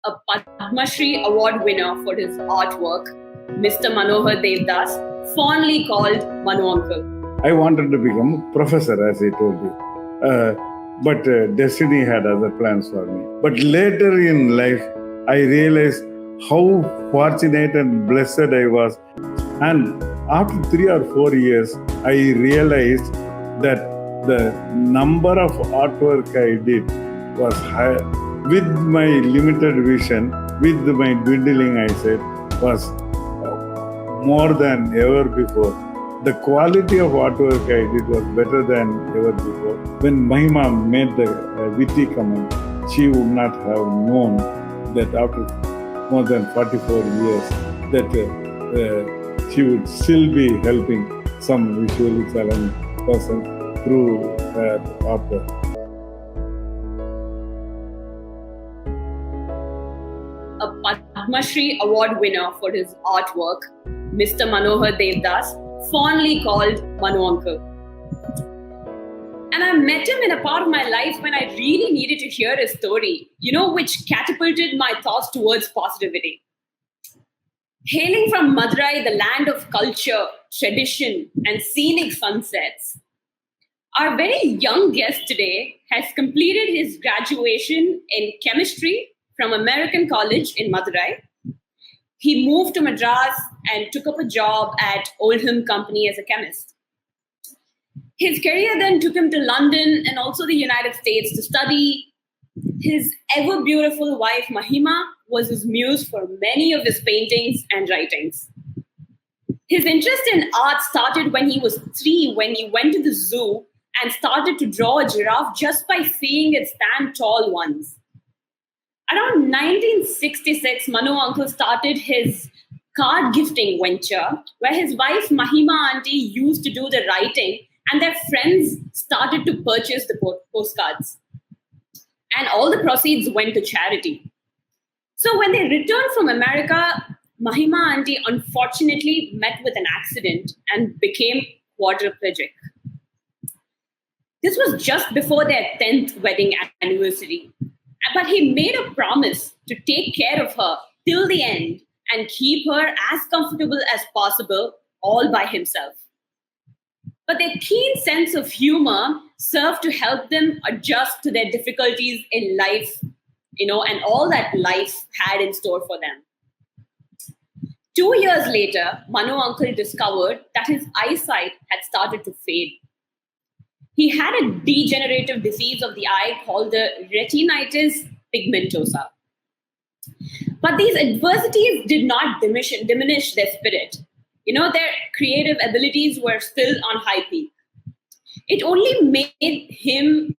a Padma Shri Award winner for his artwork, Mr. Manohar Devadoss, fondly called Manu Uncle. I wanted to become a professor, as I told you. But destiny had other plans for me. But later in life, I realized how fortunate and blessed I was. And after 3 or 4 years, I realized that the number of artwork I did was high. With my limited vision, with my dwindling eyesight, was more than ever before. The quality of artwork I did was better than ever before. When Mahima made the witty comment, she would not have known that after more than 44 years that she would still be helping some visually challenged person through her artwork. A Padma Shri Award winner for his artwork, Mr. Manohar Devadoss, fondly called Manu Uncle. And I met him in a part of my life when I really needed to hear his story, which catapulted my thoughts towards positivity. Hailing from Madurai, the land of culture, tradition, and scenic sunsets, our very young guest today has completed his graduation in chemistry from American College in Madurai. He moved to Madras and took up a job at Oldham Company as a chemist. His career then took him to London and also the United States to study. His ever beautiful wife, Mahima, was his muse for many of his paintings and writings. His interest in art started when he was 3, when he went to the zoo and started to draw a giraffe just by seeing it stand tall once. Around 1966, Manu Uncle started his card gifting venture, where his wife Mahima auntie used to do the writing and their friends started to purchase the postcards. And all the proceeds went to charity. So when they returned from America, Mahima auntie unfortunately met with an accident and became quadriplegic. This was just before their 10th wedding anniversary. But he made a promise to take care of her till the end and keep her as comfortable as possible all by himself. But their keen sense of humor served to help them adjust to their difficulties in life, and all that life had in store for them. 2 years later, Manu Uncle discovered that his eyesight had started to fade. He had a degenerative disease of the eye called the retinitis pigmentosa. But these adversities did not diminish their spirit. Their creative abilities were still on high peak. It only made him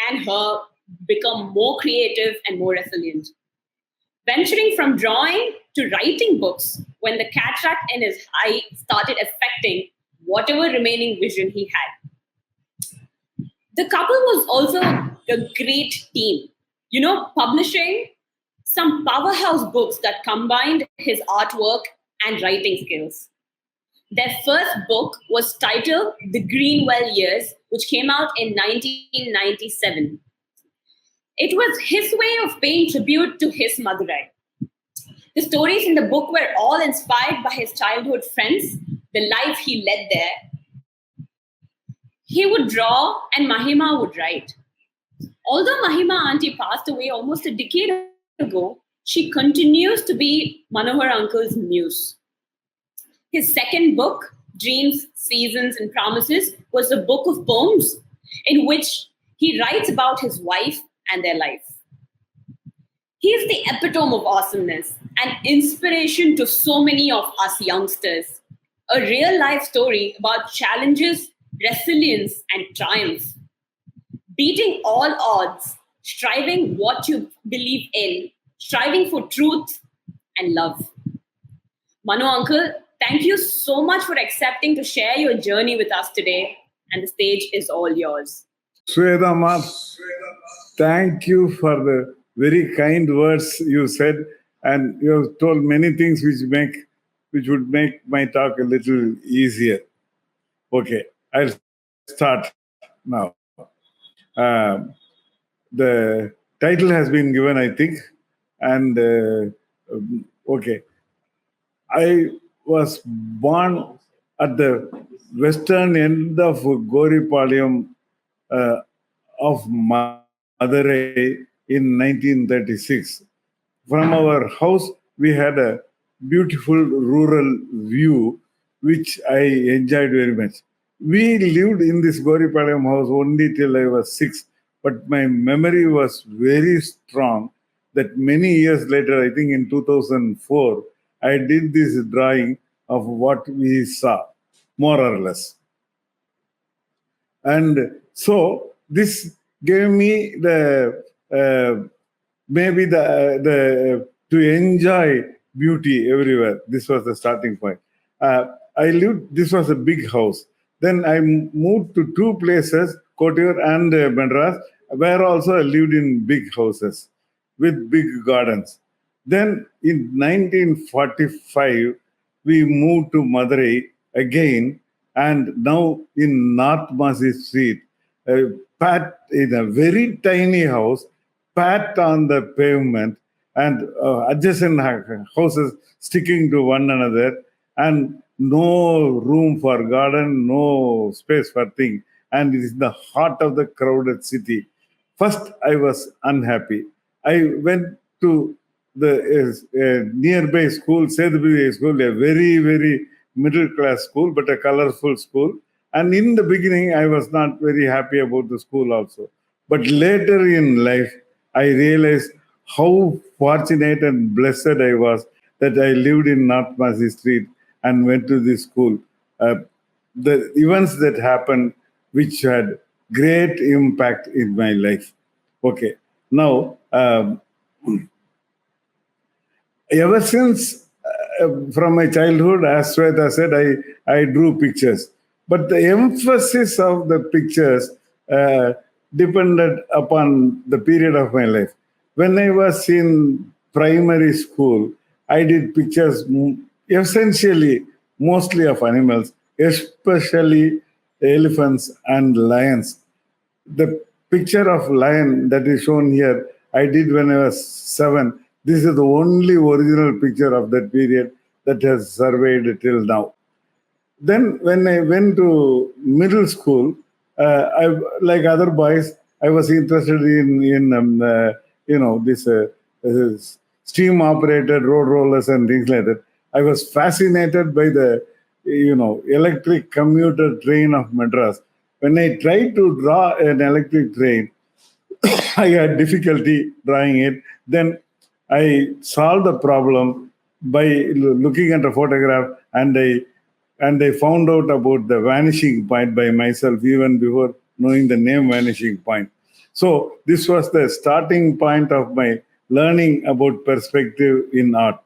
and her become more creative and more resilient. Venturing from drawing to writing books when the cataract in his eye started affecting whatever remaining vision he had. The couple was also a great team, publishing some powerhouse books that combined his artwork and writing skills. Their first book was titled The Greenwell Years, which came out in 1997. It was his way of paying tribute to his Madurai. The stories in the book were all inspired by his childhood friends, the life he led there. He would draw and Mahima would write. Although Mahima auntie passed away almost a decade ago, she continues to be Manohar Uncle's muse. His second book, Dreams, Seasons and Promises, was a book of poems in which he writes about his wife and their life. He is the epitome of awesomeness, an inspiration to so many of us youngsters. A real life story about challenges, resilience, and triumph. Beating all odds, striving what you believe in, striving for truth and love. Manu Uncle, thank you so much for accepting to share your journey with us today, and the stage is all yours. Sweta Ma, thank you for the very kind words you said, and you have told many things which would make my talk a little easier. Okay, I'll start now. The title has been given, I think. And okay, I was born at the western end of Goripalayam uh, of Madurai in 1936. From our house, we had a beautiful rural view, which I enjoyed very much. We lived in this Goripalayam house only till I was 6, but my memory was very strong that many years later, I think in 2004, I did this drawing of what we saw, more or less. And so this gave me the maybe the to enjoy beauty everywhere. This was the starting point. I lived. This was a big house. Then I moved to two places, Kotiur and Madras, where also I lived in big houses with big gardens. Then in 1945, we moved to Madurai again, and now in North Masi Street, pat in a very tiny house, pat on the pavement, and adjacent houses sticking to one another, and no room for garden, no space for thing, and it is the heart of the crowded city. First, I was unhappy. I went to the nearby school, Sedhubidi School, a very, very middle class school, but a colorful school. And in the beginning, I was not very happy about the school also. But later in life, I realized how fortunate and blessed I was that I lived in North Masi Street and went to this school. Uh, the events that happened, which had great impact in my life. Okay, now ever since from my childhood, as Sweta said, I drew pictures. But the emphasis of the pictures depended upon the period of my life. When I was in primary school, I did pictures essentially mostly of animals, especially elephants and lions. The picture of lion that is shown here, I did when I was 7. This is the only original picture of that period that has surveyed till now. Then, when I went to middle school, I, like other boys, I was interested in this steam operated road rollers and things like that. I was fascinated by the electric commuter train of Madras. When I tried to draw an electric train, I had difficulty drawing it. Then I solved the problem by looking at a photograph, and I found out about the vanishing point by myself even before knowing the name vanishing point. So this was the starting point of my learning about perspective in art.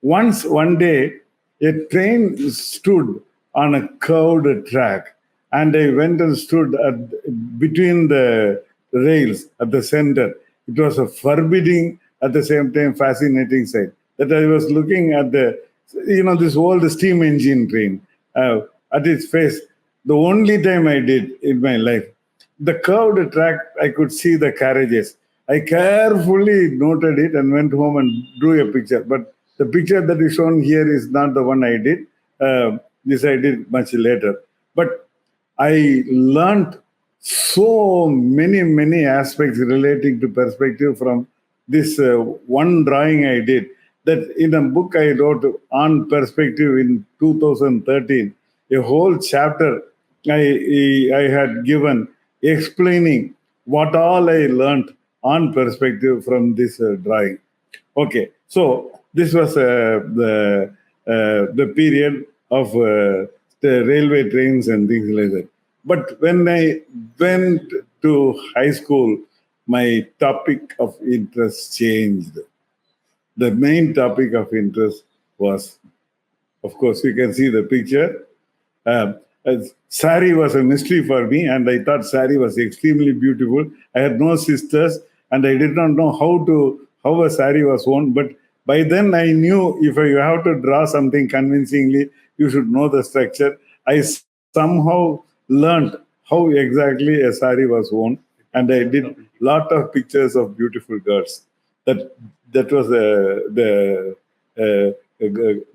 Once one day, a train stood on a curved track, and I went and stood between the rails at the center. It was a forbidding, at the same time fascinating sight. That I was looking at this old steam engine train at its face. The only time I did in my life. The curved track, I could see the carriages. I carefully noted it and went home and drew a picture. But the picture that is shown here is not the one I did. This I did much later. But I learned so many aspects relating to perspective from this one drawing I did. That in a book I wrote on perspective in 2013, a whole chapter I had given explaining what all I learned on perspective from this drawing. Okay, so this was the period of the railway trains and things like that. But when I went to high school, my topic of interest changed. The main topic of interest was, of course, you can see the picture. Sari was a mystery for me, and I thought Sari was extremely beautiful. I had no sisters, and I did not know how a sari was worn. But by then, I knew if you have to draw something convincingly, you should know the structure. I somehow learned how exactly a sari was worn, and I did lot of pictures of beautiful girls. That That was the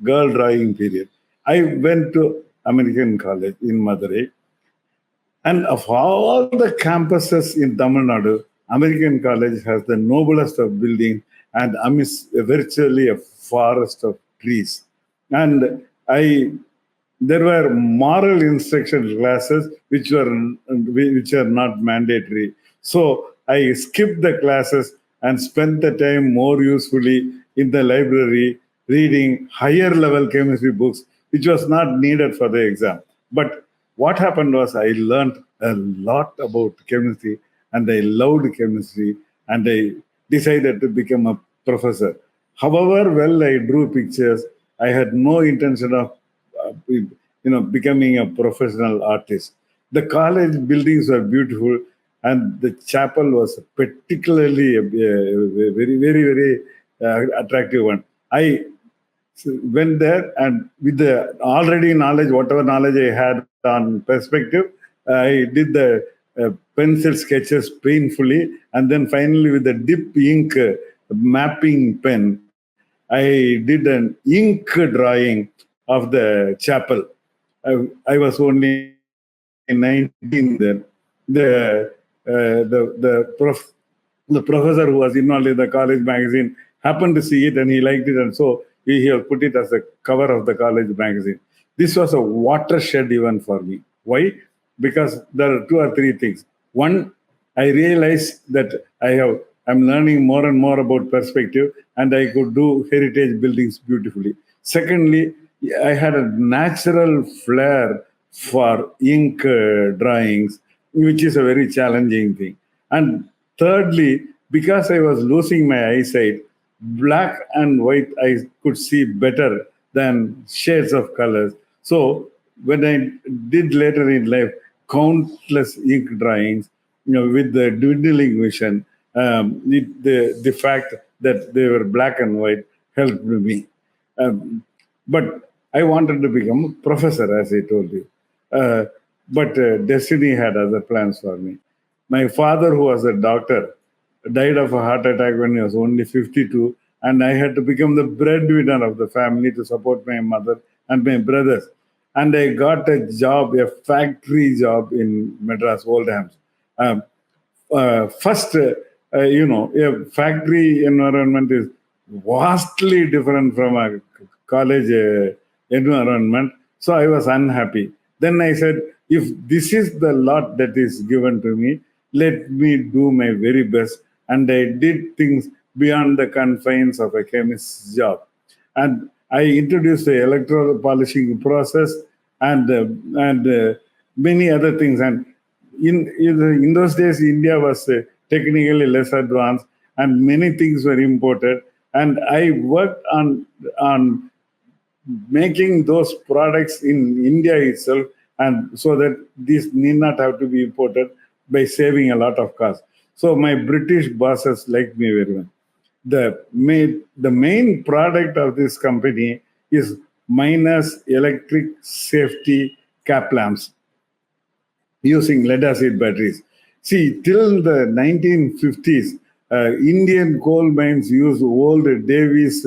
girl drawing period. I went to American College in Madurai, and of all the campuses in Tamil Nadu, American College has the noblest of buildings and amidst virtually a forest of trees. And I there were moral instruction classes which are not mandatory. So I skipped the classes and spent the time more usefully in the library reading higher level chemistry books, which was not needed for the exam. But what happened was I learned a lot about chemistry and I loved chemistry and I decided to become a professor. However well I drew pictures, I had no intention of becoming a professional artist. The college buildings were beautiful, and the chapel was particularly a very, very, very attractive one. I went there, and with the already knowledge, whatever knowledge I had on perspective, I did the pencil sketches painfully, and then finally with the dip ink mapping pen, I did an ink drawing of the chapel. I was only 19 then. The professor who was involved in the college magazine happened to see it and he liked it, and so he put it as a cover of the college magazine. This was a watershed event for me. Why? Because there are two or three things. One, I realized that I'm learning more and more about perspective, and I could do heritage buildings beautifully. Secondly, I had a natural flair for ink drawings, which is a very challenging thing. And thirdly, because I was losing my eyesight, black and white I could see better than shades of colors. So when I did later in life countless ink drawings, with the dwindling vision, the fact that they were black and white helped me. But I wanted to become a professor, as I told you. But destiny had other plans for me. My father, who was a doctor, died of a heart attack when he was only 52, and I had to become the breadwinner of the family to support my mother and my brothers. And I got a job, a factory job in Madras, Oldhams. Um, First, a factory environment is vastly different from a college environment. So I was unhappy. Then I said, if this is the lot that is given to me, let me do my very best. And I did things beyond the confines of a chemist's job. And I introduced the electro polishing process and many other things. And in those days, India was technically less advanced, and many things were imported. And I worked on making those products in India itself, and so that these need not have to be imported by saving a lot of cost. So my British bosses liked me very well. The main product of this company is minus electric safety cap lamps using lead acid batteries. See, till the 1950s, Indian coal mines used old Davies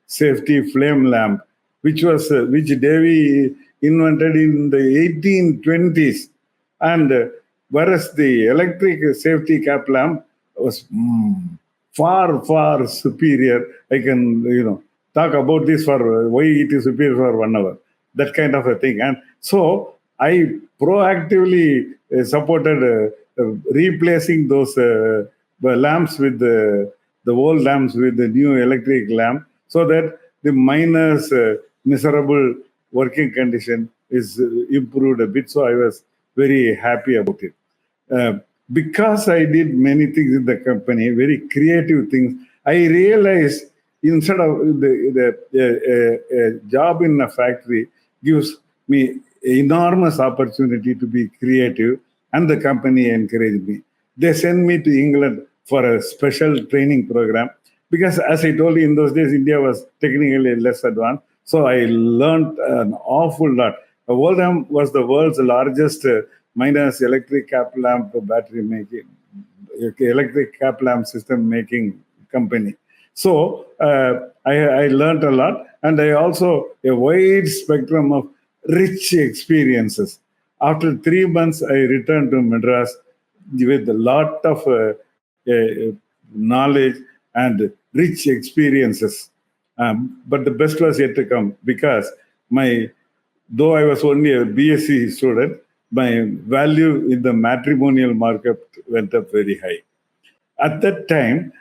safety flame lamp, which Davy invented in the 1820s, and whereas the electric safety cap lamp was far superior. I can talk about this for why it is superior for 1 hour, that kind of a thing. And so I proactively supported replacing those lamps with the old lamps with the new electric lamp, so that the miners' miserable working condition is improved a bit. So I was very happy about it. Uh, because I did many things in the company, very creative things, I realized instead of the job in a factory gives me enormous opportunity to be creative, and the company encouraged me. They sent me to England for a special training program because, as I told you, in those days, India was technically less advanced. So I learned an awful lot. Oldham was the world's largest minus electric cap lamp battery making, electric cap lamp system making company. So I learned a lot, and I also a wide spectrum of rich experiences. After 3 months, I returned to Madras with a lot of knowledge and rich experiences. But the best was yet to come, because my though I was only a BSc student, my value in the matrimonial market went up very high. At that time,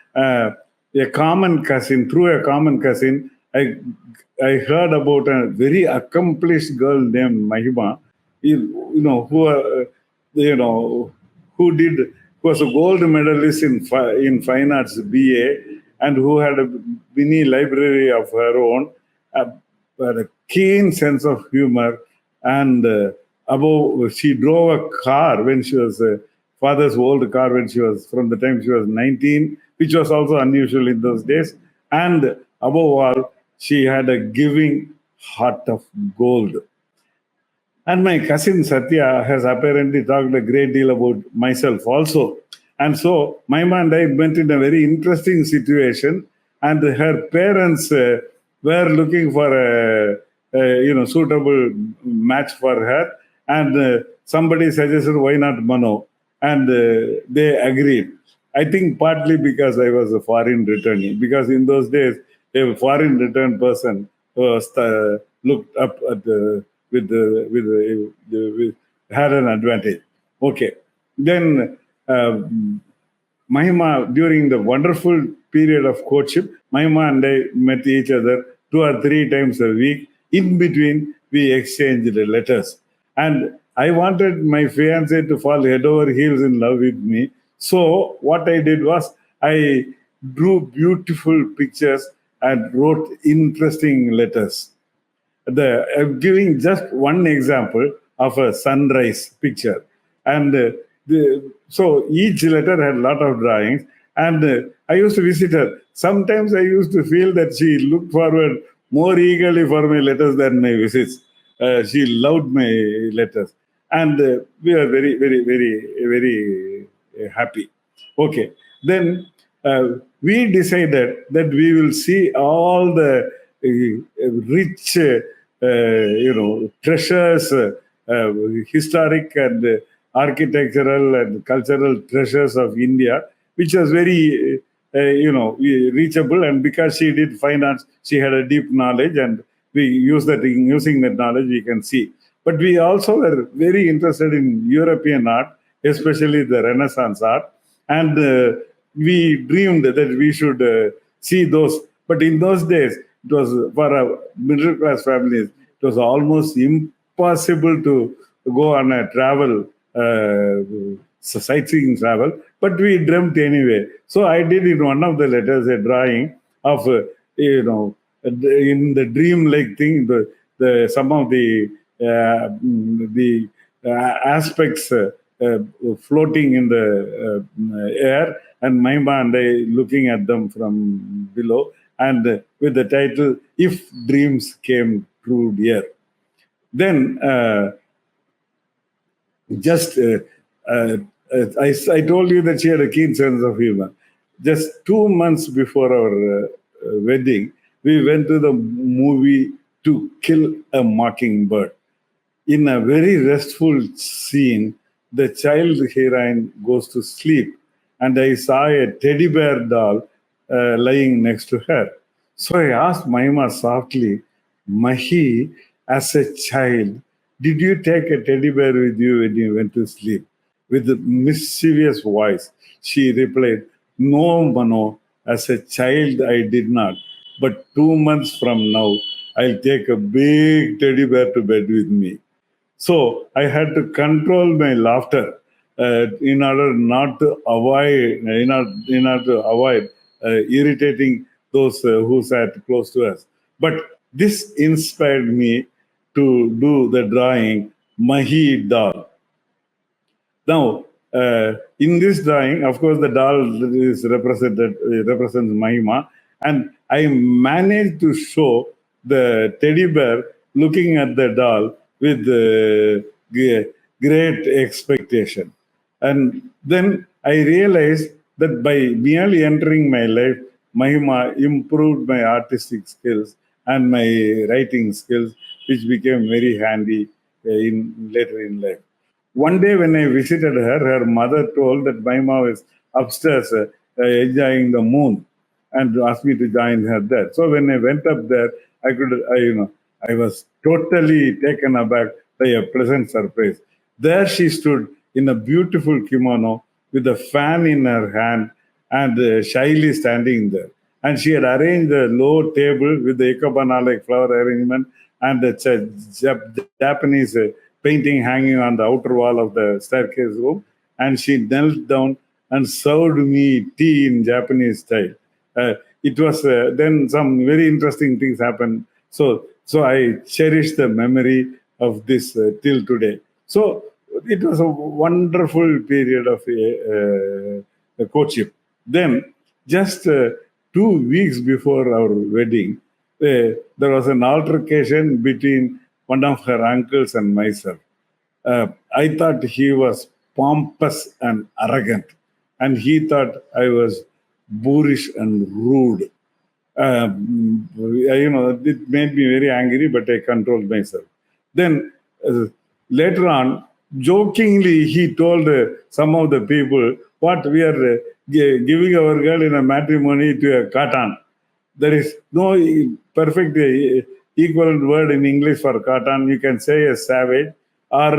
through a common cousin, I heard about a very accomplished girl named Mahima, you know, you know, who did, who was a gold medalist in fine arts BA, and who had a mini library of her own, uh, but a keen sense of humor, and above, she drove a car when she was father's old car when she was, from the time she was 19, which was also unusual in those days. And above all, she had a giving heart of gold. And my cousin Satya has apparently talked a great deal about myself also. And so Maima and I met in a very interesting situation, and her parents were looking for a suitable match for her, and somebody suggested, why not Mano? And they agreed. I think partly because I was a foreign returnee, because in those days a foreign returned person was looked up at with had an advantage. Okay, then Mahima, during the wonderful period of courtship, Mahima and I met each other 2 or 3 times a week. In between, we exchanged letters. And I wanted my fiancée to fall head over heels in love with me. So, what I did was, I drew beautiful pictures and wrote interesting letters. I'm giving just one example of a sunrise picture, and so each letter had a lot of drawings, and I used to visit her. Sometimes I used to feel that she looked forward more eagerly for my letters than my visits. She loved my letters, and we were very, very, very, very happy. Okay, then we decided that we will see all the rich, treasures, historic and architectural and cultural treasures of India, which was very, reachable. And because she did finance, she had a deep knowledge, and we use that. Using that knowledge, we can see. But we also were very interested in European art, especially the Renaissance art, and we dreamed that we should see those. But in those days, it was for a middle class families, it was almost impossible to go on a travel, sightseeing travel. But we dreamt anyway. So I did in one of the letters a drawing of, in the dream like thing, some of the aspects floating in the air, and Maima and I looking at them from below, and with the title, If Dreams Came True Dear. Then just I told you that she had a keen sense of humor. Just 2 months before our wedding, we went to the movie To Kill a Mockingbird. In a very restful scene, the child heroine goes to sleep, and I saw a teddy bear doll lying next to her. So I asked Maima softly, Mahi, as a child, did you take a teddy bear with you when you went to sleep? With a mischievous voice, she replied, No, Mano, as a child I did not. But 2 months from now, I'll take a big teddy bear to bed with me. So I had to control my laughter in order not to avoid, irritating those who sat close to us. But this inspired me to do the drawing Mahi doll. Now, in this drawing, of course, the doll is represents Mahima, and I managed to show the teddy bear looking at the doll with great expectation. And then I realized that by merely entering my life, Mahima improved my artistic skills and my writing skills, which became very handy in later in life. One day when I visited her, her mother told that Mahima was upstairs enjoying the moon and asked me to join her there. So when I went up there, I was totally taken aback by a pleasant surprise. There she stood in a beautiful kimono with a fan in her hand and shyly standing there. And she had arranged a low table with the ikebana like flower arrangement and a Japanese painting hanging on the outer wall of the staircase room. And she knelt down and served me tea in Japanese style. It was then some very interesting things happened. So I cherish the memory of this till today. So it was a wonderful period of courtship. Then, just 2 weeks before our wedding, there was an altercation between one of her uncles and myself. I thought he was pompous and arrogant, and he thought I was boorish and rude. It made me very angry, but I controlled myself. Then later on, jokingly, he told some of the people, "What we are giving our girl in a matrimony to a katan." There is no perfect equivalent word in English for katan. You can say a savage or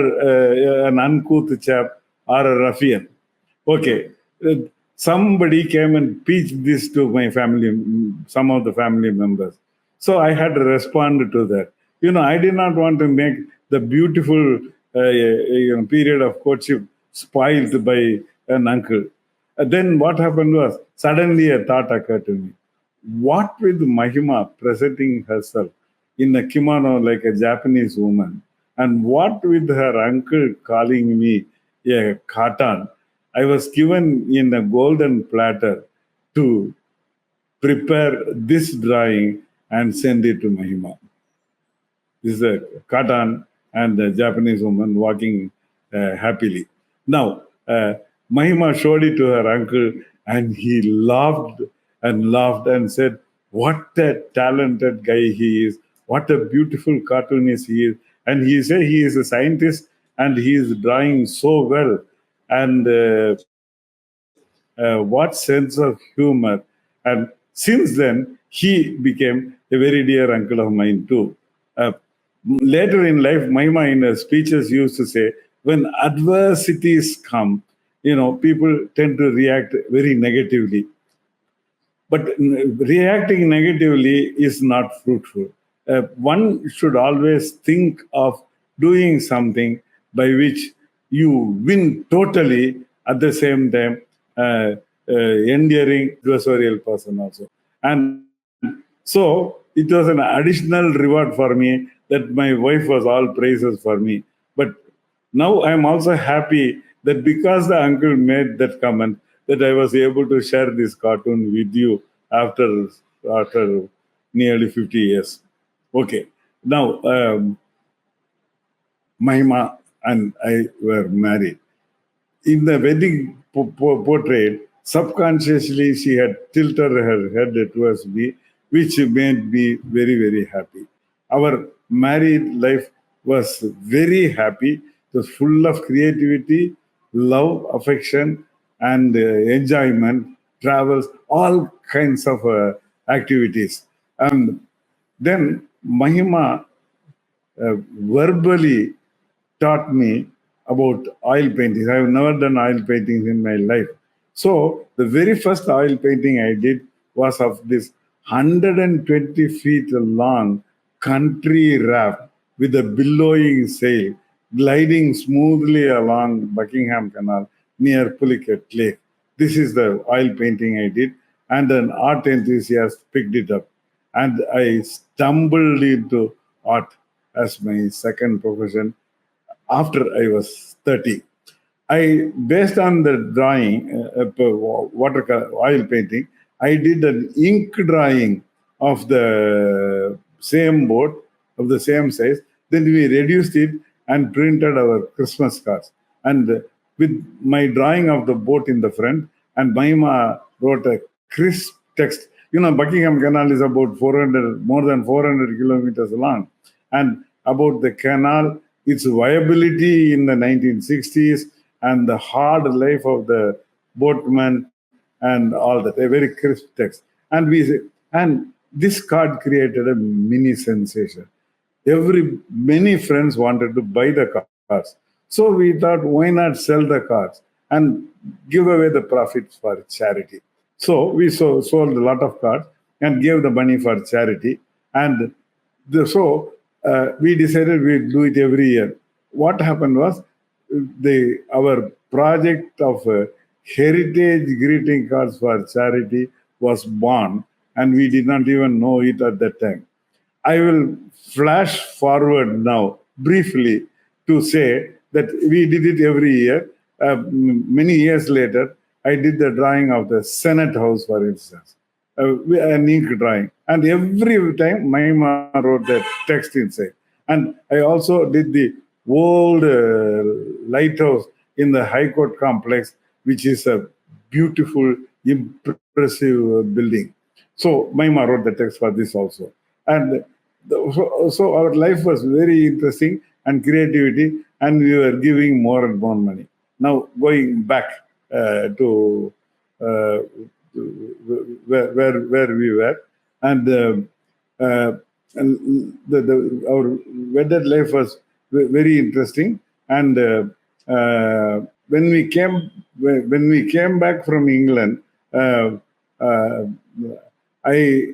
an uncouth chap or a ruffian. Okay. Somebody came and pitched this to my family, some of the family members. So I had to respond to that. I did not want to make the beautiful period of courtship spoiled by an uncle. Then what happened was, suddenly a thought occurred to me. What with Mahima presenting herself in a kimono like a Japanese woman, and what with her uncle calling me a katan, I was given in a golden platter to prepare this drawing and send it to Mahima. This is a katan and a Japanese woman walking happily. Now, Mahima showed it to her uncle, and he laughed and said, "What a talented guy he is! What a beautiful cartoonist he is!" And he said he is a scientist and he is drawing so well. And what sense of humor! And since then, he became a very dear uncle of mine too. Uh, Later in life, Mahima in her speeches used to say, when adversities come, people tend to react very negatively. But reacting negatively is not fruitful. One should always think of doing something by which you win totally, at the same time endearing adversarial person also. And so it was an additional reward for me that my wife was all praises for me. But now I'm also happy that because the uncle made that comment, that I was able to share this cartoon with you after nearly 50 years. Okay. Now, Mahima and I were married. In the wedding portrait, subconsciously she had tilted her head towards me, which made me very, very happy. Our married life was very happy. It was full of creativity, love, affection, and enjoyment, travels, all kinds of activities. And then Mahima verbally taught me about oil paintings. I have never done oil paintings in my life. So the very first oil painting I did was of this 120 feet long country raft with a billowing sail gliding smoothly along Buckingham Canal near Pulliket Lake. This is the oil painting I did, and an art enthusiast picked it up. And I stumbled into art as my second profession after I was 30. Based on the drawing, watercolor oil painting, I did an ink drawing of the same boat, of the same size. Then we reduced it and printed our Christmas cards. And with my drawing of the boat in the front, and Mahima wrote a crisp text Buckingham Canal is about 400, more than 400 kilometers long. And about the canal, its viability in the 1960s and the hard life of the boatman and all that, a very crisp text. And this card created a mini sensation. Many friends wanted to buy the cars. So we thought, why not sell the cars and give away the profits for charity? So we sold a lot of cars and gave the money for charity. And we decided we'd do it every year. What happened was our project of heritage greeting cards for charity was born, and we did not even know it at that time. I will flash forward now briefly to say that we did it every year. Many years later, I did the drawing of the Senate House, for instance, an ink drawing. And every time, Mahima wrote the text inside. And I also did the old lighthouse in the High Court complex, which is a beautiful, impressive building. So Mahima wrote the text for this also. And so our life was very interesting and creativity, and we were giving more and more money. Now going back to where we were, and our wedded life was very interesting. And when we came back from England, uh, I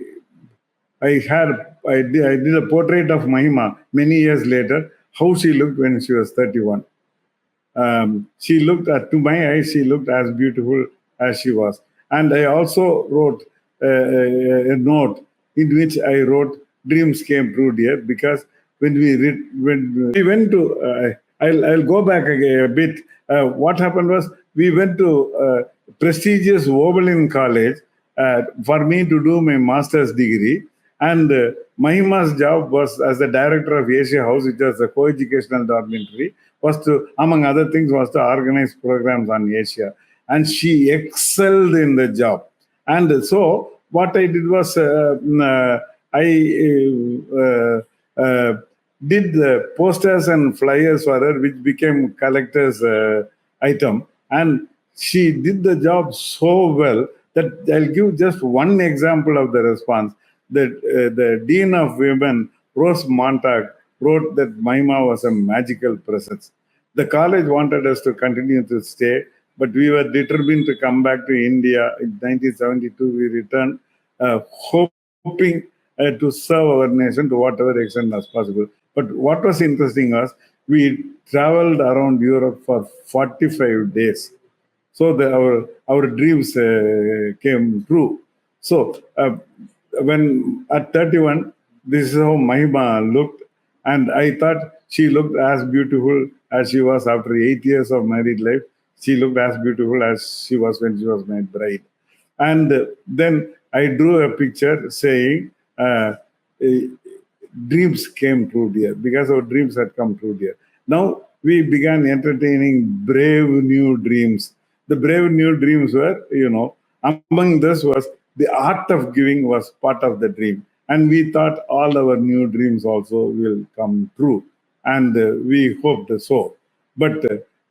I did a portrait of Mahima many years later, how she looked when she was 31. She looked, to my eyes, she looked as beautiful as she was. And I also wrote a note in which I wrote, "Dreams came true, dear," because when we went to, I'll go back a bit. What happened was we went to prestigious Oberlin College for me to do my master's degree. And Mahima's job was as the director of Asia House, which was a co-educational dormitory, was to, among other things, was to organize programs on Asia. And she excelled in the job. And so what I did was I did the posters and flyers for her, which became collector's item. And she did the job so well that I'll give just one example of the response. The Dean of Women, Rose Montag, wrote that Mahima was a magical presence. The college wanted us to continue to stay, but we were determined to come back to India. In 1972, we returned, hoping to serve our nation to whatever extent as possible. But what was interesting was we traveled around Europe for 45 days. So our dreams came true. So when at 31, this is how Mahima looked, and I thought she looked as beautiful as she was after 8 years of married life. She looked as beautiful as she was when she was my bride. And then I drew a picture saying, "Dreams came true, dear," because our dreams had come true, dear. Now we began entertaining brave new dreams. The brave new dreams were, among this was the art of giving was part of the dream. And we thought all our new dreams also will come true. And we hoped so. But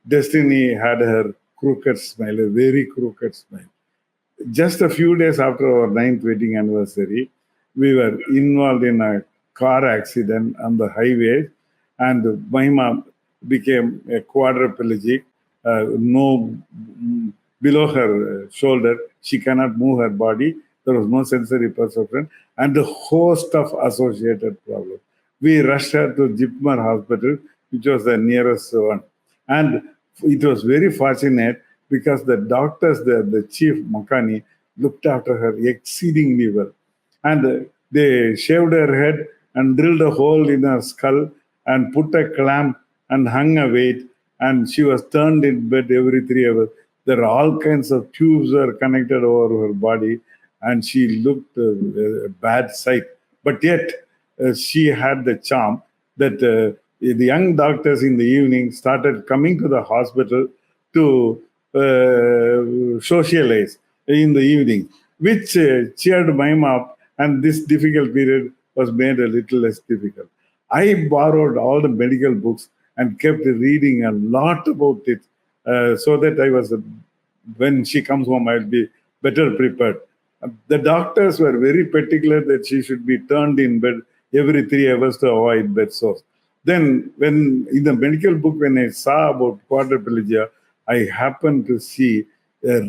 destiny had her crooked smile, a very crooked smile. Just a few days after our 9th wedding anniversary, we were involved in a car accident on the highway, and Mahima became a quadriplegic, no below her shoulder. She cannot move her body. There was no sensory perception, and a host of associated problems. We rushed her to Jipmar Hospital, which was the nearest one. And it was very fortunate because the doctors there, the chief Makani, looked after her exceedingly well. And they shaved her head and drilled a hole in her skull and put a clamp and hung a weight. And she was turned in bed every 3 hours. There are all kinds of tubes were connected over her body, and she looked a bad sight. But yet, she had the charm that the young doctors in the evening started coming to the hospital to socialize in the evening. which cheered my up, and this difficult period was made a little less difficult. I borrowed all the medical books and kept reading a lot about it, so that I was, when she comes home, I'll be better prepared. The doctors were very particular that she should be turned in bed every 3 hours to avoid bed sores. Then, when in the medical book, when I saw about quadriplegia, I happened to see a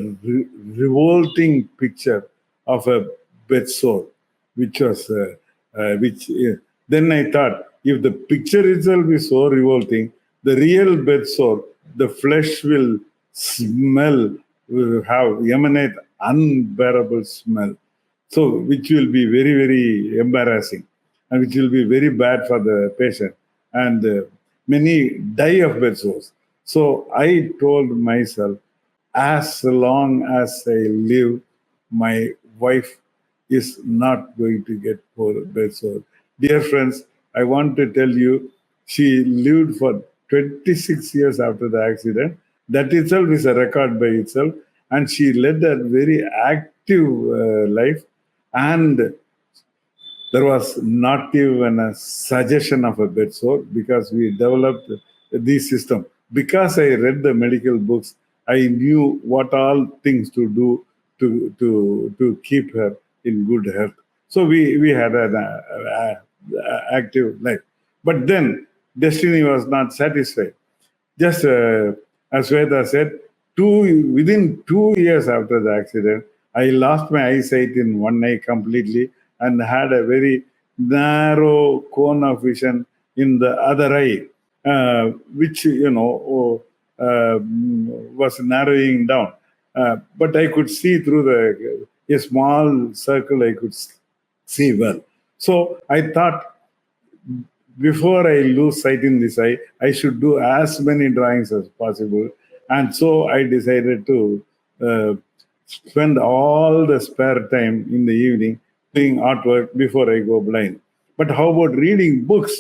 revolting picture of a bed sore, which was which. Then I thought, if the picture itself is so revolting, the real bed sore, the flesh will smell, will have emanate unbearable smell. So, which will be very, very embarrassing, and which will be very bad for the patient. And many die of bed sores. So, I told myself, as long as I live, my wife is not going to get bed sore. Dear friends, I want to tell you, she lived for 26 years after the accident. That itself is a record by itself. And she led a very active life. And there was not even a suggestion of a bed sore, because we developed this system. Because I read the medical books, I knew what all things to do to keep her in good health. So we had an active life. But then destiny was not satisfied. Just as Sweta said, within 2 years after the accident, I lost my eyesight in one eye completely and had a very narrow cone of vision in the other eye, which was narrowing down. But I could see through a small circle. I could see well. So I thought, before I lose sight in this eye, I should do as many drawings as possible. And so I decided to uh, spend all the spare time in the evening doing artwork before I go blind. But how about reading books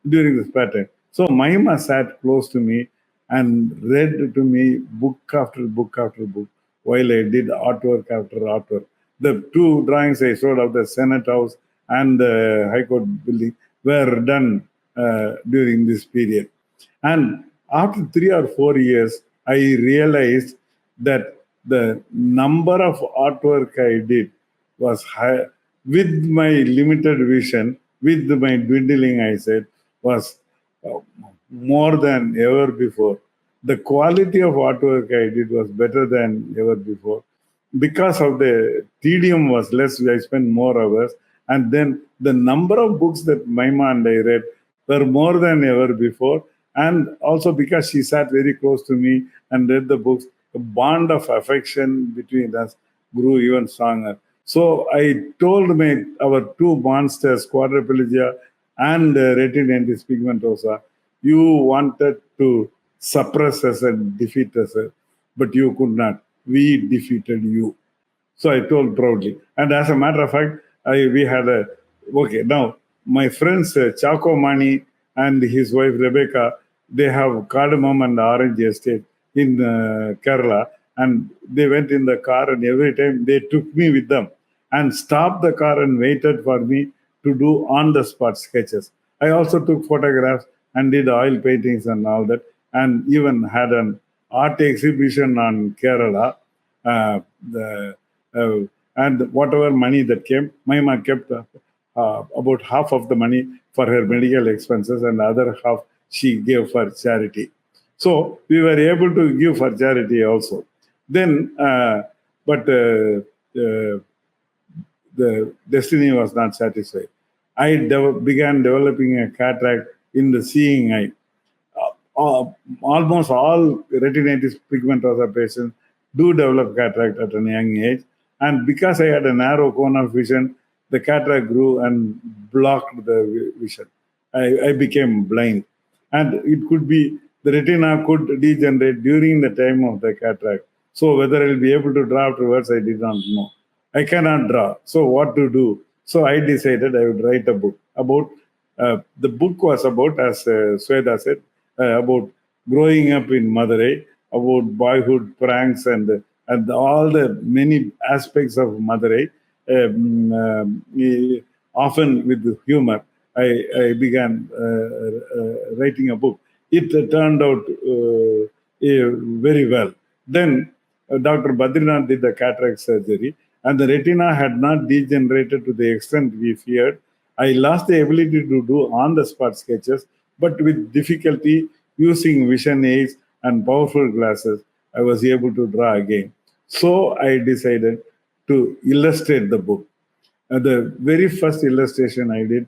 during the spare time? So Mahima sat close to me and read to me book after book after book while I did artwork after artwork. The two drawings I showed of the Senate House and the High Court building were done during this period. And after 3 or 4 years, I realized that the number of artwork I did was high, with my limited vision, with my dwindling eyesight, was uh, more than ever before. The quality of artwork I did was better than ever before. Because of the tedium was less, I spent more hours. And then the number of books that Maima and I read were more than ever before. And also because she sat very close to me and read the books, the bond of affection between us grew even stronger. So I told our two monsters, quadriplegia and retinitis pigmentosa, you wanted to suppress us and defeat us, but you could not. We defeated you. So I told proudly. And as a matter of fact, we had okay, now my friends Chaco Mani and his wife Rebecca, they have cardamom and orange estate in Kerala. And they went in the car, and every time they took me with them and stopped the car and waited for me to do on the spot sketches. I also took photographs and did oil paintings and all that, and even had an art exhibition on Kerala. The and whatever money that came, my mom kept about half of the money for her medical expenses, and the other half she gave for charity. So we were able to give for charity also. Then, but the destiny was not satisfied. I began developing a cataract in the seeing eye. Almost all retinitis pigmentosa patients do develop cataract at a young age. And because I had a narrow cone of vision, the cataract grew and blocked the vision. I became blind. And it could be the retina could degenerate during the time of the cataract. So whether I'll be able to draw afterwards, I did not know. I cannot draw. So what to do? So I decided I would write a book about. The book was about, as Sweta said, about growing up in Madurai, about boyhood pranks and and all the many aspects of Madurai, often with humor. I began writing a book. It turned out very well. Then Dr. Badrinath did the cataract surgery, and the retina had not degenerated to the extent we feared. I lost the ability to do on the spot sketches, but with difficulty using vision aids and powerful glasses, I was able to draw again. So I decided to illustrate the book. The very first illustration I did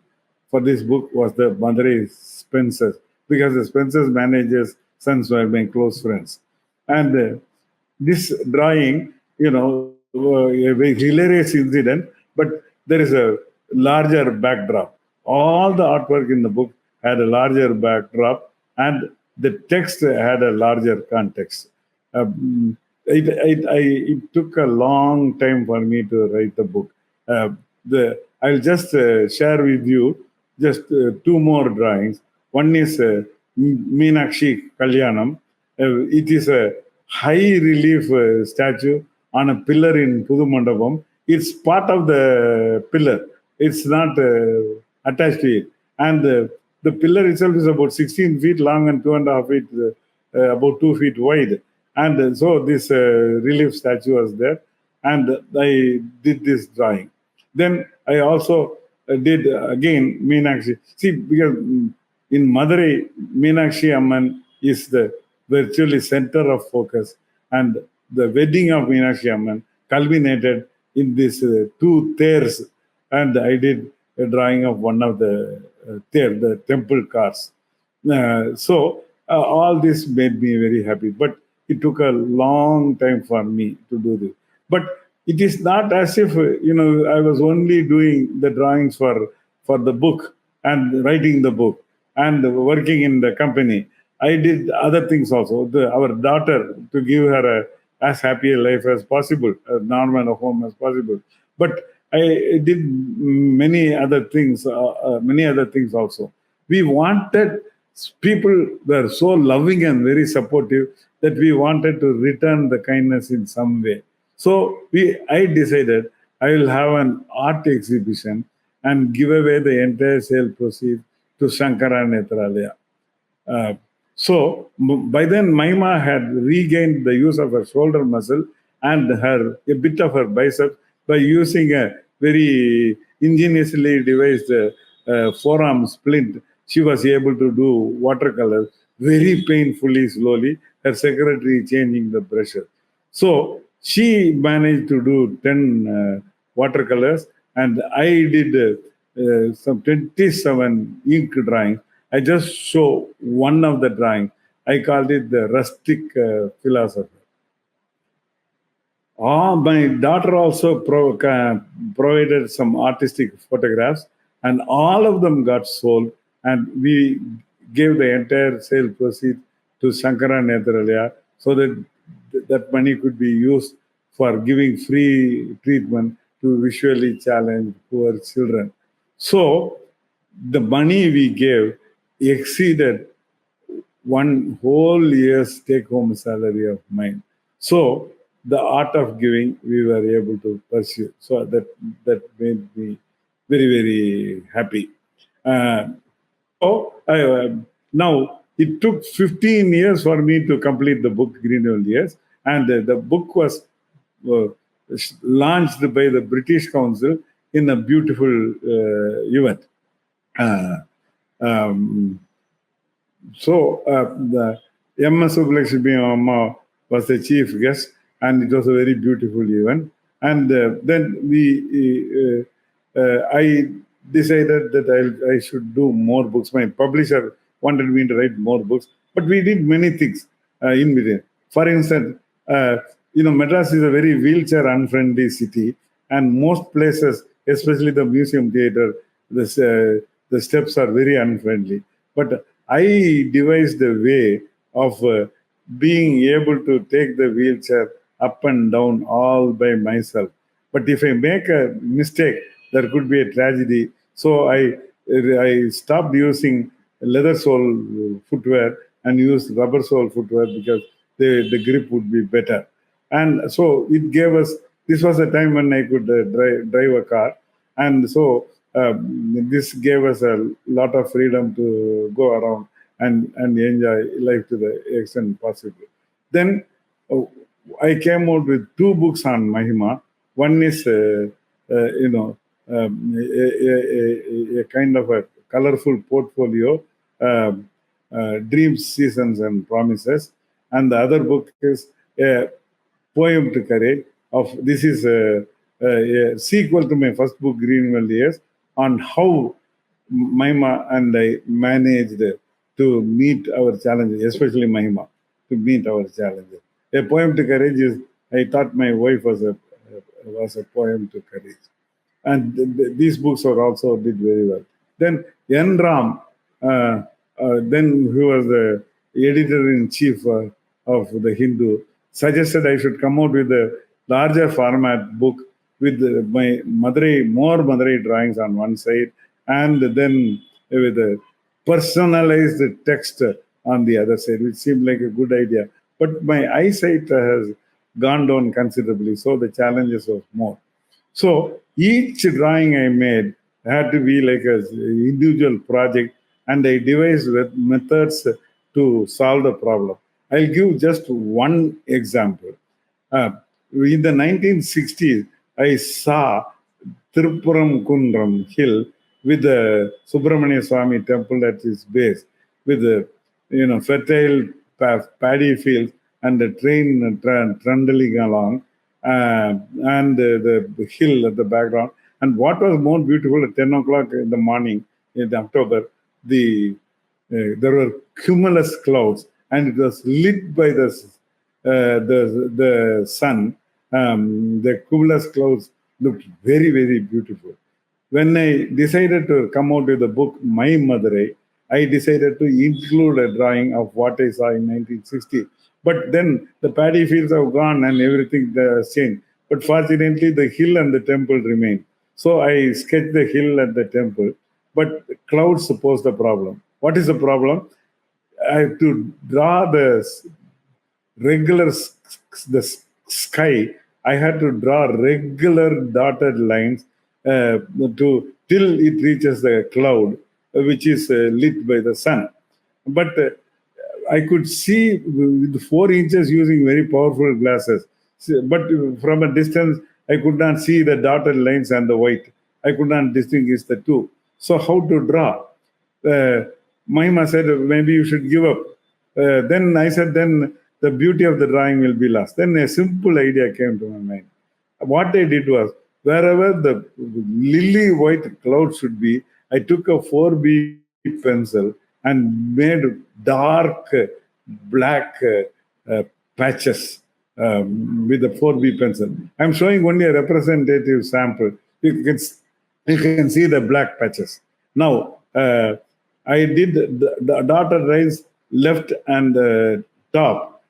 for this book was the Madurai Spencers, because the Spencers managers' sons were my close friends. And this drawing, a very hilarious incident, but there is a larger backdrop. All the artwork in the book had a larger backdrop, and the text had a larger context. It took a long time for me to write the book. I'll just share with you just two more drawings. One is Meenakshi Kalyanam. It is a high relief statue on a pillar in Pudu Mandapam. It's part of the pillar. It's not attached to it. And the pillar itself is about 16 feet long and 2.5 feet, about 2 feet wide. And so this relief statue was there. And I did this drawing. Then I also did again Meenakshi. See, because in Madurai, Meenakshi Amman is the virtually center of focus, and the wedding of Meenakshi Amman culminated in these two theirs, and I did a drawing of one of the the temple cars. So all this made me very happy, but it took a long time for me to do this. But it is not as if I was only doing the drawings for the book and writing the book and working in the company. I did other things also. Our daughter, to give her as happy a life as possible, a normal home as possible. But I did many other things also. We wanted, people were so loving and very supportive that we wanted to return the kindness in some way. So I decided I will have an art exhibition and give away the entire sale proceeds to Shankara Netralaya. So by then, Maima had regained the use of her shoulder muscle and a bit of her bicep by using a very ingeniously devised forearm splint. She was able to do watercolor very painfully, slowly, her secretary changing the brushes. So she managed to do 10 watercolors, and I did some 27 ink drawings. I just show one of the drawings. I called it the rustic philosopher. My daughter also provided some artistic photographs, and all of them got sold. And we gave the entire sale proceeds to Shankara Netralaya so that that money could be used for giving free treatment to visually challenged poor children. So the money we gave exceeded one whole year's take-home salary of mine. So the art of giving we were able to pursue. So that made me very, very happy. Now it took 15 years for me to complete the book Greenwald Years, and the book was uh, launched by the British Council in a beautiful event. Uh, um, the M.S. Subbulakshmi Amma was the chief guest, and it was a very beautiful event. And then I decided that I should do more books. My publisher wanted me to write more books, but we did many things in between. For instance, Madras is a very wheelchair unfriendly city, and most places, especially the museum theater, the steps are very unfriendly. But I devised a way of being able to take the wheelchair up and down all by myself. But if I make a mistake, there could be a tragedy. So I stopped using leather sole footwear and used rubber sole footwear because the grip would be better. And so it gave us, this was a time when I could drive a car. And so this gave us a lot of freedom to go around and enjoy life to the extent possible. Then uh, I came out with two books on Mahima. One is, a kind of a colorful portfolio, Dreams, Seasons, and Promises. And the other book is a poem to courage. This is a sequel to my first book, Greenwell Years, on how Mahima and I managed to meet our challenges, especially Mahima, to meet our challenges. A poem to courage is, I thought my wife was a poem to courage. And these books are also did very well. Then N. Ram, then who was the editor-in-chief of the Hindu, suggested I should come out with a larger format book with my more Madurai drawings on one side, and then with a personalized text on the other side, which seemed like a good idea. But my eyesight has gone down considerably, so the challenges was more. So each drawing I made had to be like an individual project, and I devised methods to solve the problem. I'll give just one example. Uh, in the 1960s, I saw Thirupuram Kundram hill with the Subramania Swami temple at its base, with the fertile paddy fields and the train trundling along, and the hill at the background. And what was more beautiful, at 10 o'clock in the morning in October, there were cumulus clouds, and it was lit by the sun. The cumulus clouds looked very, very beautiful. When I decided to come out with the book My Madurai, I decided to include a drawing of what I saw in 1960. But then the paddy fields have gone and everything has changed. But fortunately, the hill and the temple remain. So I sketched the hill and the temple, but clouds pose the problem. What is the problem? I have to draw regular the sky. I had to draw regular dotted lines to till it reaches the cloud, which is lit by the sun. But I could see with 4 inches using very powerful glasses. But from a distance, I could not see the dotted lines and the white. I could not distinguish the two. So how to draw? Mahima said, maybe you should give up. Then I said, then the beauty of the drawing will be lost. Then a simple idea came to my mind. What I did was, wherever the lily white cloud should be, I took a 4B pencil and made dark black patches with the 4B pencil. I'm showing only a representative sample. You can see the black patches. Now, I did the dotted lines left and top,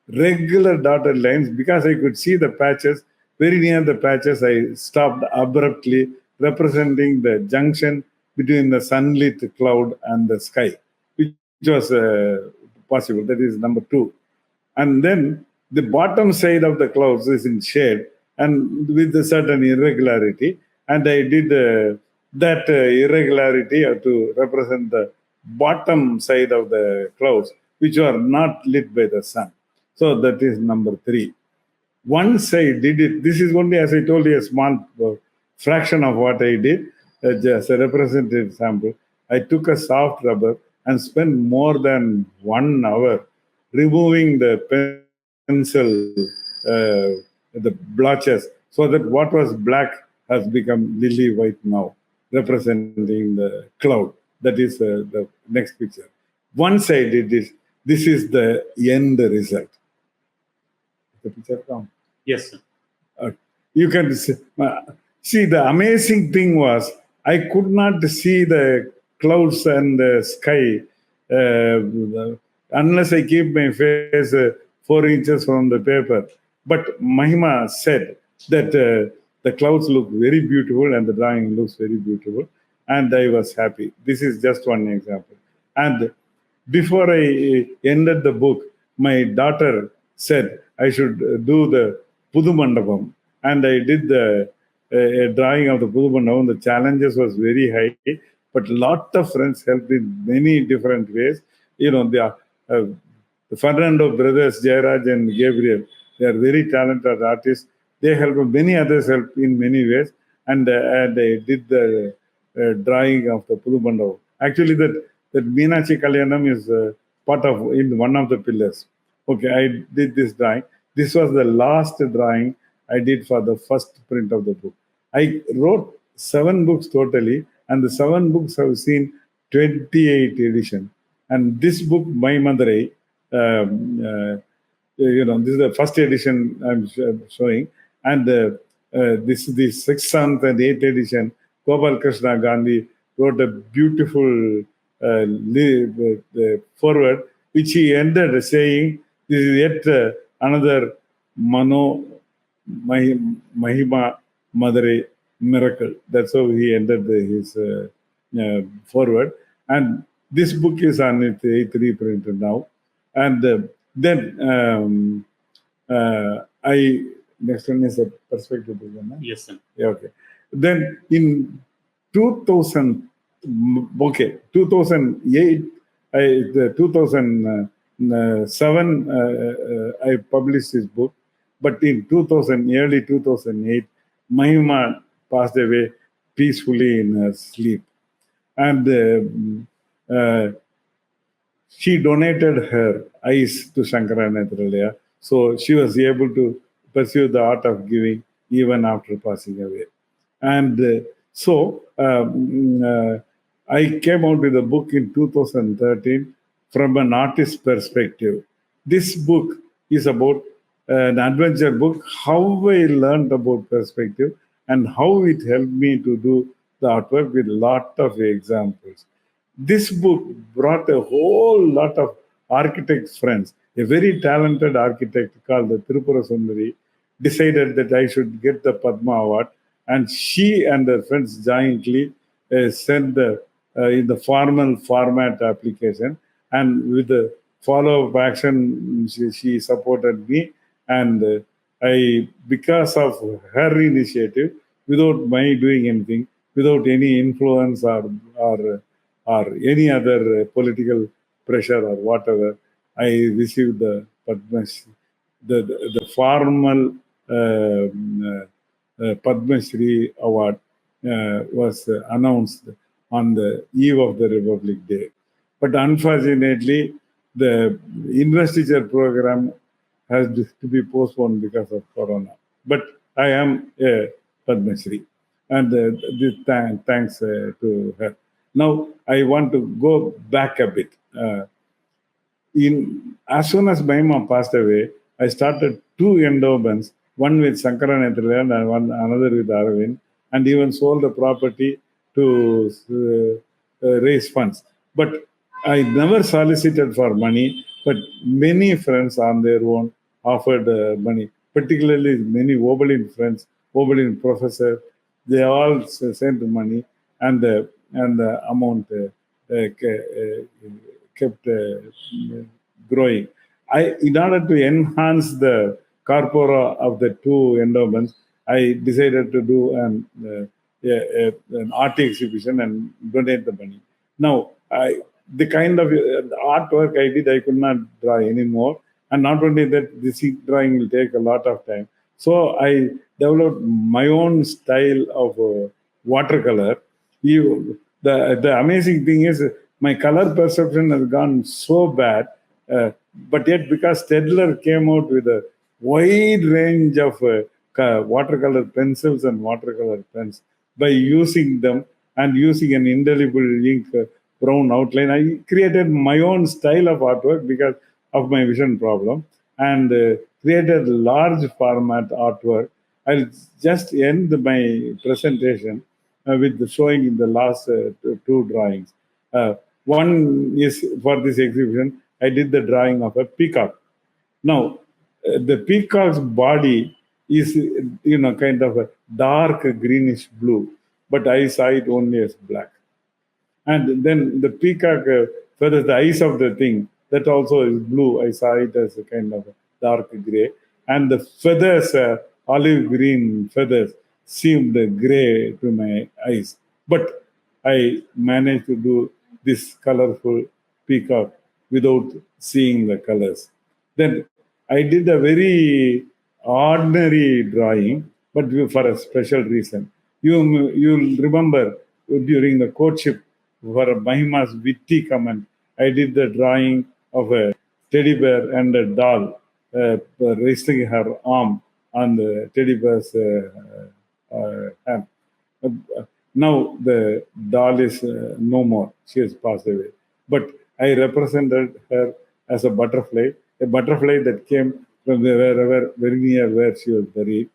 regular dotted lines, because I could see the patches. Very near the patches, I stopped abruptly, representing the junction between the sunlit cloud and the sky, which was possible. That is number two. And then the bottom side of the clouds is in shade and with a certain irregularity. And I did that irregularity to represent the bottom side of the clouds, which are not lit by the sun. So that is number three. Once I did it, this is only, as I told you, a small fraction of what I did, just a representative sample. I took a soft rubber and spent more than 1 hour removing the pencil, the blotches, so that what was black has become lily white now, representing the cloud. That is the next picture. Once I did this is the end result. The picture come. Yes, sir. You can see the amazing thing was I could not see the clouds and the sky unless I keep my face 4 inches from the paper. But Mahima said that the clouds look very beautiful and the drawing looks very beautiful, and I was happy. This is just one example. And before I ended the book, my daughter said, I should do the Pudu Mandapam. And I did the a drawing of the Pudu Mandapam. The challenges was very high, but lot of friends helped in many different ways. The Fernando brothers, Jairaj and Gabriel, they are very talented artists. They help, many others help in many ways. And I did the drawing of the Pudu Mandapam. Actually, that Meenachi Kalyanam is part of in one of the pillars. Okay, I did this drawing. This was the last drawing I did for the first print of the book. I wrote 7 books totally, and the 7 books have seen 28 edition. And this book, My Madurai, this is the first edition I'm showing, and this the 6th, 7th, and 8th edition. Gopal Krishna Gandhi wrote a beautiful forward, which he ended saying, "This is yet another Mahima Madurai miracle." That's how he ended his forward. And this book is on its 8th reprint now. And then next one is a perspective. Yes, sir. Yeah, okay. Then in 2008, 2007, I published this book. But in early 2008, Mahima passed away peacefully in her sleep. And she donated her eyes to Shankara Nethralaya, so she was able to pursue the art of giving even after passing away. And I came out with a book in 2013 from an artist's perspective. This book is about an adventure book, how I learned about perspective and how it helped me to do the artwork with a lot of examples. This book brought a whole lot of architect friends. A very talented architect called the Tripura Sundari decided that I should get the Padma Award, and she and her friends jointly sent in the formal format application, and with the follow-up action, she supported me, and because of her initiative, without my doing anything, without any influence or any other political pressure or whatever, I received the Padma, the formal Padma Shri Award was announced on the eve of the Republic Day. But unfortunately, the investiture program has to be postponed because of Corona. But I am a Padma Shri, and thanks to her. Now, I want to go back a bit. As soon as Mahima passed away, I started 2 endowments, one with Shankara Nethralaya and another with Aravind, and even sold the property to raise funds. But I never solicited for money, but many friends on their own offered money, particularly many Oberlin friends, Oberlin professors. They all sent money, and the amount kept growing. In order to enhance the corpora of the 2 endowments, I decided to do an art exhibition and donate the money. Now, the kind of artwork I did, I could not draw anymore. And not only that, this drawing will take a lot of time. So I developed my own style of watercolor. The amazing thing is my color perception has gone so bad, but yet because Stedler came out with a wide range of watercolor pencils and watercolor pens, by using them and using an indelible ink brown outline, I created my own style of artwork because of my vision problem, and created large format artwork. I'll just end my presentation with showing in the last 2 drawings. One is for this exhibition, I did the drawing of a peacock. Now, the peacock's body is, kind of a dark greenish blue, but I saw it only as black. And then the peacock feathers, the eyes of the thing, that also is blue. I saw it as a kind of dark gray. and the feathers, olive green feathers, seemed gray to my eyes. But I managed to do this colorful peacock without seeing the colors. Then I did a very ordinary drawing, but for a special reason. You'll remember during the courtship for Mahima's witty comment, I did the drawing of a teddy bear and a doll resting her arm on the teddy bear's hand. Now the doll is no more. She has passed away. But I represented her as a butterfly that came from wherever, very near where she was buried.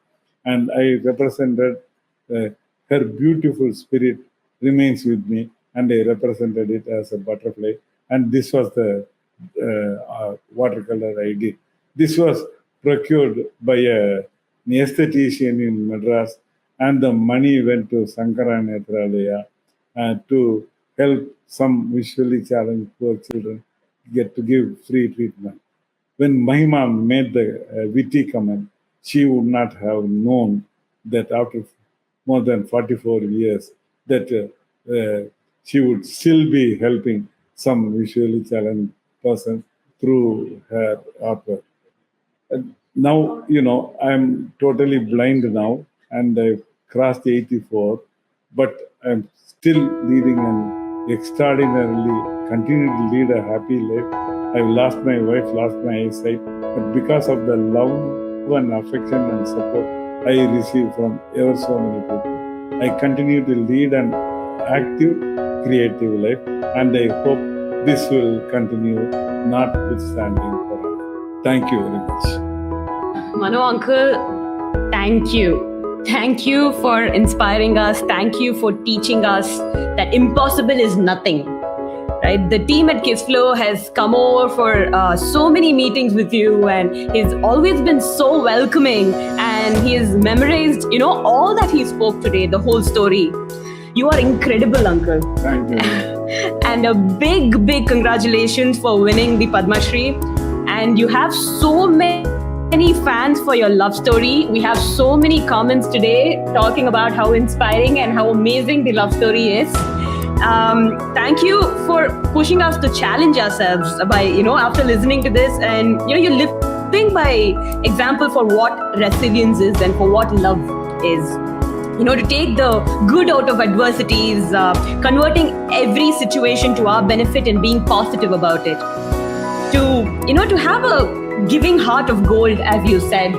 And I represented her beautiful spirit remains with me, and I represented it as a butterfly. And this was the watercolor I did. This was procured by an aesthetician in Madras, and the money went to Sankara Netralaya to help some visually challenged poor children get to give free treatment. When Mahima made the witty comment, she would not have known that after more than 44 years that she would still be helping some visually challenged person through her artwork. Now, I'm totally blind now, and I've crossed 84, but I'm still leading an extraordinarily, continue to lead a happy life. I've lost my wife, lost my eyesight, but because of the love and affection and support I receive from ever so many people, I continue to lead an active, creative life, and I hope this will continue, notwithstanding Corona. Thank you very much. Mano uncle, thank you. Thank you for inspiring us. Thank you for teaching us that impossible is nothing. Right? The team at Kissflow has come over for so many meetings with you, and he's always been so welcoming, and he has memorized, all that he spoke today, the whole story. You are incredible, uncle. Thank you. And a big, big congratulations for winning the Padma Shri. And you have so many fans for your love story. We have so many comments today talking about how inspiring and how amazing the love story is. Thank you for pushing us to challenge ourselves by, after listening to this, and, you're living by example for what resilience is and for what love is. To take the good out of adversities, converting every situation to our benefit and being positive about it. To have a giving heart of gold, as you said,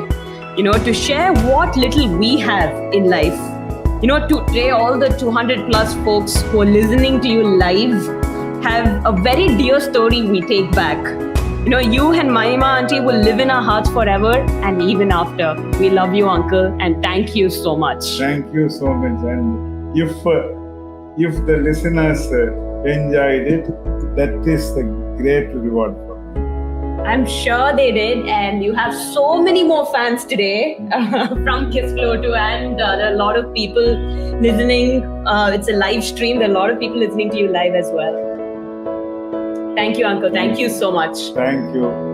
to share what little we have in life. Today all the 200 plus folks who are listening to you live have a very dear story we take back. You and Mahima auntie will live in our hearts forever and even after. We love you, uncle, and thank you so much. Thank you so much. And if the listeners enjoyed it, that is the great reward for me. I'm sure they did, and you have so many more fans today from Kissflow too, and there are a lot of people listening. It's a live stream. There are a lot of people listening to you live as well. Thank you, uncle. Thank you so much. Thank you.